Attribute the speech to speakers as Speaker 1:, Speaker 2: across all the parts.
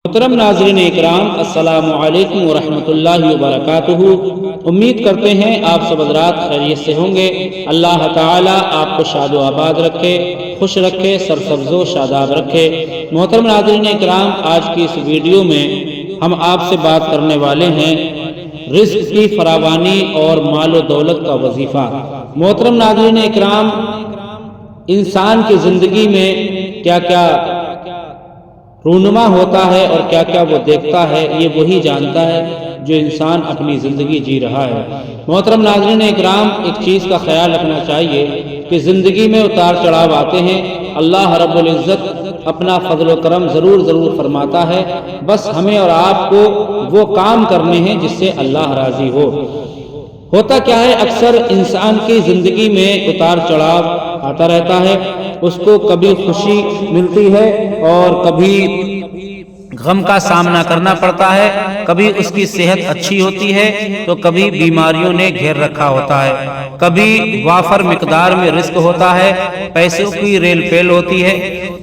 Speaker 1: محترم ناظرین اکرام، السلام علیکم ورحمۃ اللہ وبرکاتہ۔ امید کرتے ہیں آپ سب حضرات خیریت سے ہوں گے۔ اللہ تعالیٰ آپ کو شاد و آباد رکھے، خوش رکھے، سرسبز و شاداب رکھے۔ محترم ناظرین اکرام، آج کی اس ویڈیو میں ہم آپ سے بات کرنے والے ہیں رزق کی فراوانی اور مال و دولت کا وظیفہ۔ محترم ناظرین اکرام، انسان کی زندگی میں کیا کیا رونما ہوتا ہے اور کیا کیا وہ دیکھتا ہے، یہ وہی جانتا ہے جو انسان اپنی زندگی جی رہا ہے۔ محترم ناظرین اکرام، ایک چیز کا خیال رکھنا چاہیے کہ زندگی میں اتار چڑھاؤ آتے ہیں، اللہ رب العزت اپنا فضل و کرم ضرور فرماتا ہے، بس ہمیں اور آپ کو وہ کام کرنے ہیں جس سے اللہ راضی ہو۔ ہوتا کیا ہے، اکثر انسان کی زندگی میں اتار چڑھاؤ آتا رہتا ہے، اس کو کبھی خوشی ملتی ہے اور کبھی غم کا سامنا کرنا پڑتا ہے، کبھی اس کی صحت اچھی ہوتی ہے تو کبھی بیماریوں نے گھیر رکھا ہوتا ہے، کبھی وافر مقدار میں رزق ہوتا ہے، پیسوں کی ریل پیل ہوتی ہے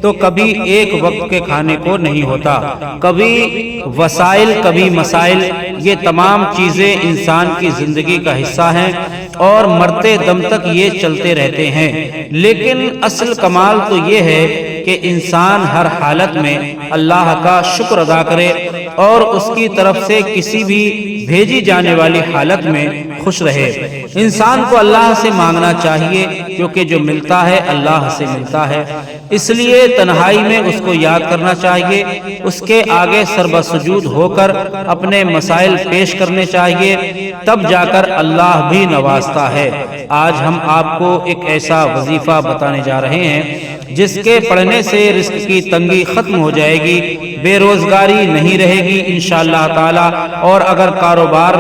Speaker 1: تو کبھی ایک وقت کے کھانے کو نہیں ہوتا، کبھی وسائل کبھی مسائل، یہ تمام چیزیں انسان کی زندگی کا حصہ ہیں اور مرتے دم تک یہ چلتے رہتے ہیں۔ لیکن اصل کمال تو یہ ہے کہ انسان ہر حالت میں اللہ کا شکر ادا کرے اور اس کی طرف سے کسی بھی بھیجی جانے والی حالت میں خوش رہے۔ انسان کو اللہ سے مانگنا چاہیے کیونکہ جو ملتا ہے اللہ سے ملتا ہے، اس لیے تنہائی میں اس کو یاد کرنا چاہیے، اس کے آگے سربسجود ہو کر اپنے مسائل پیش کرنے چاہیے، تب جا کر اللہ بھی نوازتا ہے۔ آج ہم آپ کو ایک ایسا وظیفہ بتانے جا رہے ہیں جس کے پڑھنے سے رزق کی تنگی ختم ہو جائے گی، بے روزگاری نہیں رہے گی انشاءاللہ تعالی، اور اگر کاروبار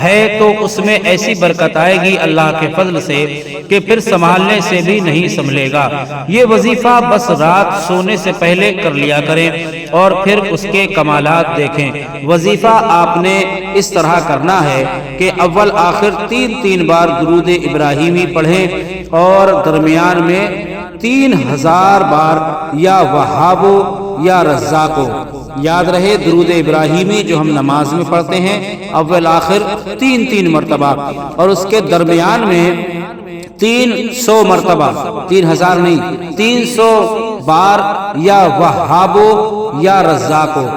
Speaker 1: ہے تو اس میں ایسی برکت آئے گی اللہ کے فضل سے کہ پھر سنبھالنے سے بھی نہیں سنبھلے گا۔ یہ وظیفہ بس رات سونے سے پہلے کر لیا کریں اور پھر اس کے کمالات دیکھیں۔ وظیفہ آپ نے اس طرح کرنا ہے کہ اول آخر تین بار درود ابراہیمی پڑھیں اور درمیان میں 3000 بار یا وہابو یا رزاقو۔ یاد رہے درود ابراہیمی جو ہم نماز میں پڑھتے ہیں اول آخر 3 مرتبہ، اور اس کے درمیان میں 300 مرتبہ، 3000 نہیں 300 بار یا وہابو یا رزاقو۔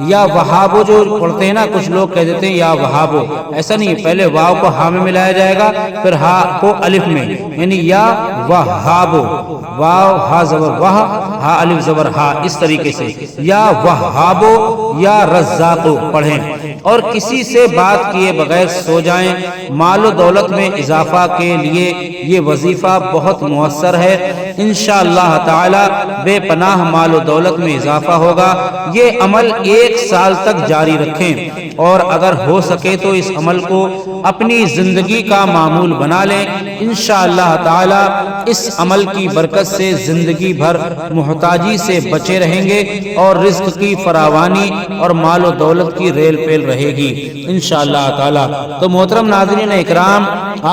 Speaker 1: یا وہابو جو پڑھتے ہیں نا، کچھ لوگ کہہ دیتے ہیں یا وہابو، ایسا نہیں، پہلے واو کو ہا میں ملایا جائے گا پھر ہا کو الف میں، یعنی یا وہابو، واو ہا زبر واہ، ہا الف زبر ہا، اس طریقے سے یا وہابو یا رزاقو پڑھیں اور کسی سے بات کیے بغیر سو جائیں۔ مال و دولت میں اضافہ کے لیے یہ وظیفہ بہت مؤثر ہے، انشاءاللہ تعالی بے پناہ مال و دولت میں اضافہ ہوگا۔ یہ عمل 1 سال تک جاری رکھیں اور اگر ہو سکے تو اس عمل کو اپنی زندگی کا معمول بنا لیں، انشاءاللہ تعالی اس عمل کی برکت سے زندگی بھر محتاجی سے بچے رہیں گے اور رزق کی فراوانی اور مال و دولت کی ریل پیل رہے گی انشاءاللہ تعالی۔ تو محترم ناظرین اکرام،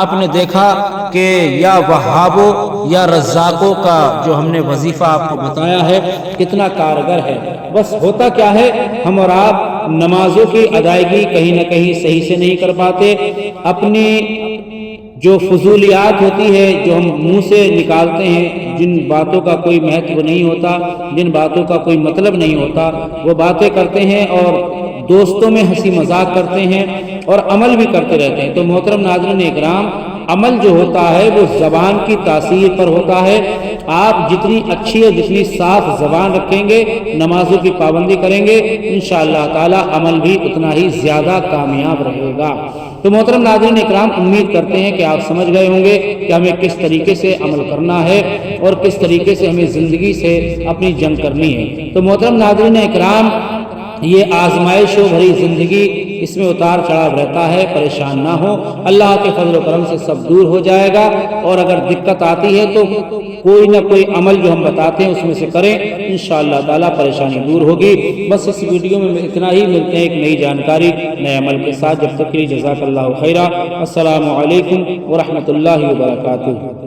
Speaker 1: آپ نے دیکھا کہ یا وہابو یا رزاقو کا جو ہم نے وظیفہ آپ کو بتایا ہے کتنا کارگر ہے۔ بس ہوتا کیا ہے، ہم اور آپ نمازوں کی ادائیگی کہیں نہ کہیں صحیح سے نہیں کر پاتے، اپنی جو فضولیات ہوتی ہے جو ہم منہ سے نکالتے ہیں، جن باتوں کا کوئی مہتو نہیں ہوتا، جن باتوں کا کوئی مطلب نہیں ہوتا، وہ باتیں کرتے ہیں اور دوستوں میں ہنسی مذاق کرتے ہیں اور عمل بھی کرتے رہتے ہیں۔ تو محترم ناظرین اکرام، عمل جو ہوتا ہے وہ زبان کی تاثیر پر ہوتا ہے۔ آپ جتنی اچھی اور جتنی صاف زبان رکھیں گے، نمازوں کی پابندی کریں گے، انشاءاللہ تعالی عمل بھی اتنا ہی زیادہ کامیاب رہے گا۔ تو محترم ناظرین اکرام، امید کرتے ہیں کہ آپ سمجھ گئے ہوں گے کہ ہمیں کس طریقے سے عمل کرنا ہے اور کس طریقے سے ہمیں زندگی سے اپنی جنگ کرنی ہے۔ تو محترم ناظرین اکرام، یہ آزمائشوں بھری زندگی، اس میں اتار چڑھاؤ رہتا ہے، پریشان نہ ہو، اللہ کے فضل و کرم سے سب دور ہو جائے گا۔ اور اگر دقت آتی ہے تو کوئی نہ کوئی عمل جو ہم بتاتے ہیں اس میں سے کریں، انشاءاللہ تعالی پریشانی دور ہوگی۔ بس اس ویڈیو میں اتنا ہی، ملتے ہیں ایک نئی جانکاری نئے عمل کے ساتھ، جب تک کے لیے جزاک اللہ خیرہ۔ السلام علیکم ورحمۃ اللہ وبرکاتہ۔